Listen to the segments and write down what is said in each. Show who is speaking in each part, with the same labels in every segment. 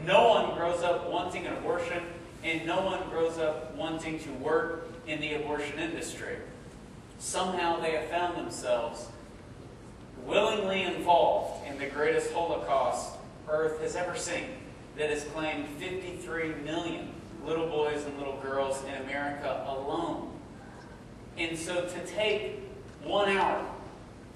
Speaker 1: No one grows up wanting an abortion, and no one grows up wanting to work in the abortion industry. Somehow they have found themselves willingly involved in the greatest Holocaust Earth has ever seen, that has claimed 53 million little boys and little girls in America alone. And so to take 1 hour,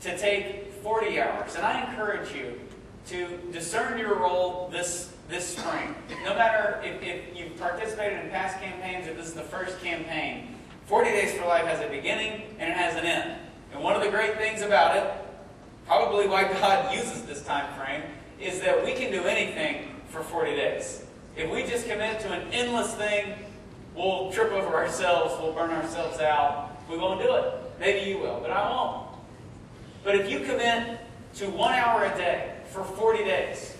Speaker 1: to take 40 hours, and I encourage you to discern your role this spring. No matter if you've participated in past campaigns or this is the first campaign, 40 Days for Life has a beginning and it has an end. And one of the great things about it, probably why God uses this time frame, is that we can do anything for 40 days. If we just commit to an endless thing, we'll trip over ourselves, we'll burn ourselves out. We won't do it. Maybe you will, but I won't. But if you commit to 1 hour a day for 40 days,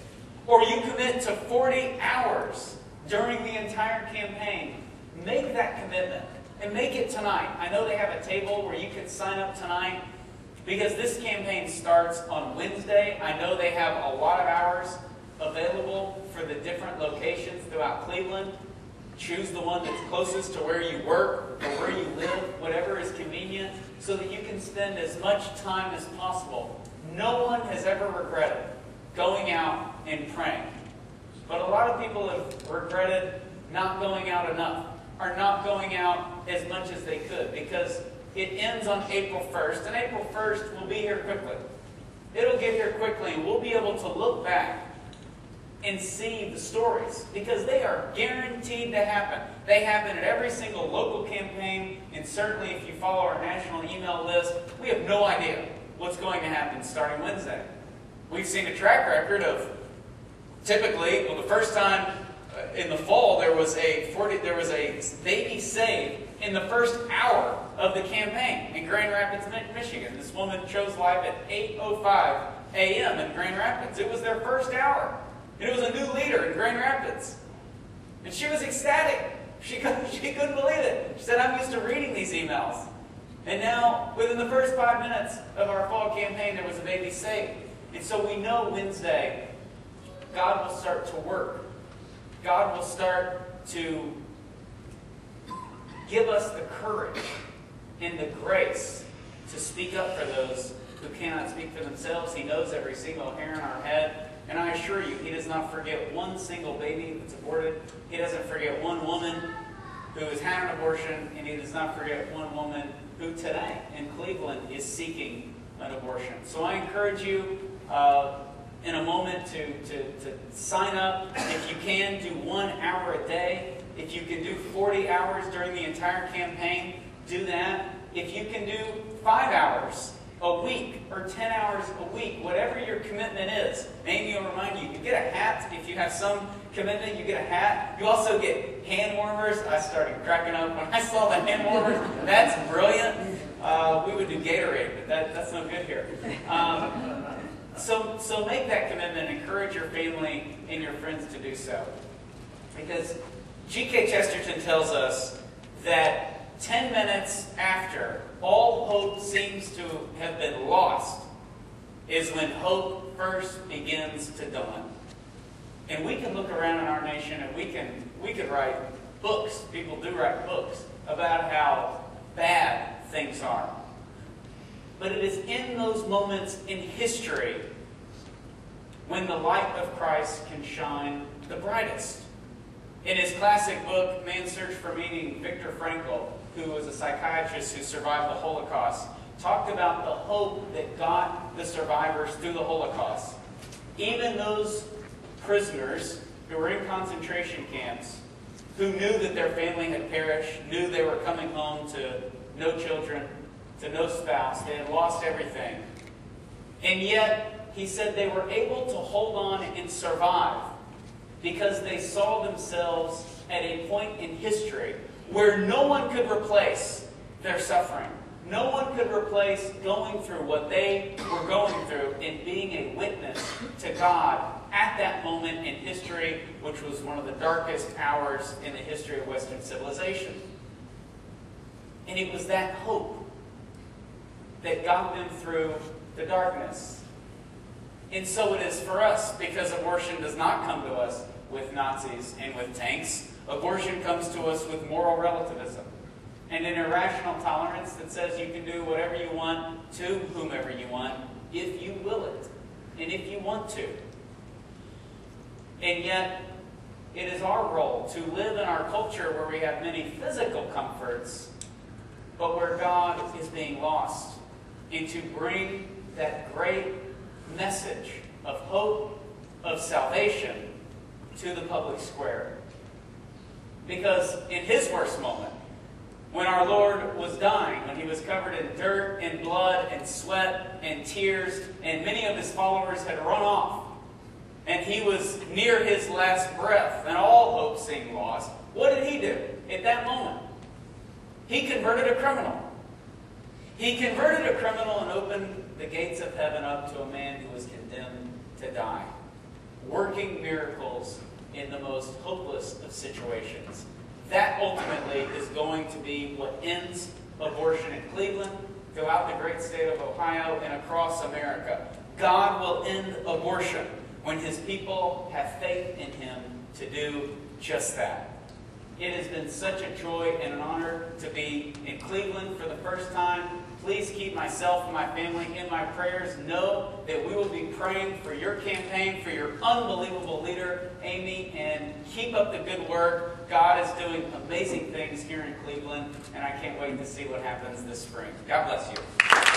Speaker 1: or you commit to 40 hours during the entire campaign, make that commitment. And make it tonight. I know they have a table where you can sign up tonight, because this campaign starts on Wednesday. I know they have a lot of hours available for the different locations throughout Cleveland. Choose the one that's closest to where you work or where you live, whatever is convenient, so that you can spend as much time as possible. No one has ever regretted going out and praying. But a lot of people have regretted not going out enough, or not going out as much as they could, because it ends on April 1st, and April 1st will be here quickly. It'll get here quickly, and we'll be able to look back and see the stories, because they are guaranteed to happen. They happen at every single local campaign, and certainly if you follow our national email list, we have no idea what's going to happen starting Wednesday. We've seen a track record of typically, well, the first time in the fall, there was a baby saved in the first hour of the campaign in Grand Rapids, Michigan. This woman chose life at 8:05 a.m. in Grand Rapids. It was their first hour. And it was a new leader in Grand Rapids. And she was ecstatic. She couldn't believe it. She said, I'm used to reading these emails. And now, within the first 5 minutes of our fall campaign, there was a baby saved. And so we know Wednesday, God will start to work. God will start to give us the courage and the grace to speak up for those who cannot speak for themselves. He knows every single hair on our head. And I assure you, He does not forget one single baby that's aborted. He doesn't forget one woman who has had an abortion. And He does not forget one woman who today in Cleveland is seeking an abortion. So I encourage you in a moment to sign up. If you can, do 1 hour a day. If you can do 40 hours during the entire campaign, do that. If you can do 5 hours a week or 10 hours a week, whatever your commitment is. Amy will remind you, you get a hat. If you have some commitment, you get a hat. You also get hand warmers. I started cracking up when I saw the hand warmers. That's brilliant. We would do Gatorade, but that's no good here. So make that commitment. Encourage your family and your friends to do so. Because G.K. Chesterton tells us that 10 minutes after all hope seems to have been lost is when hope first begins to dawn. And we can look around in our nation and we could write books. People do write books about how bad things are. But it is in those moments in history when the light of Christ can shine the brightest. In his classic book, Man's Search for Meaning, Viktor Frankl, who was a psychiatrist who survived the Holocaust, talked about the hope that got the survivors through the Holocaust. Even those prisoners who were in concentration camps, who knew that their family had perished, knew they were coming home to no children, to no spouse, they had lost everything. And yet, he said they were able to hold on and survive because they saw themselves at a point in history where no one could replace their suffering. No one could replace going through what they were going through and being a witness to God at that moment in history, which was one of the darkest hours in the history of Western civilization. And it was that hope that got them through the darkness. And so it is for us, because abortion does not come to us with Nazis and with tanks. Abortion comes to us with moral relativism and an irrational tolerance that says you can do whatever you want to whomever you want if you will it and if you want to. And yet, it is our role to live in our culture where we have many physical comforts, but where God is being lost, and to bring that great message of hope, of salvation, to the public square. Because in his worst moment, when our Lord was dying, when he was covered in dirt and blood and sweat and tears, and many of his followers had run off, and he was near his last breath, and all hope seemed lost, what did he do at that moment? He converted a criminal. He converted a criminal and opened the gates of heaven up to a man who was condemned to die, working miracles in the most hopeless of situations. That ultimately is going to be what ends abortion in Cleveland, throughout the great state of Ohio, and across America. God will end abortion when his people have faith in him to do just that. It has been such a joy and an honor to be in Cleveland for the first time. Please keep myself and my family in my prayers. Know that we will be praying for your campaign, for your unbelievable leader, Amy, and keep up the good work. God is doing amazing things here in Cleveland, and I can't wait to see what happens this spring. God bless you.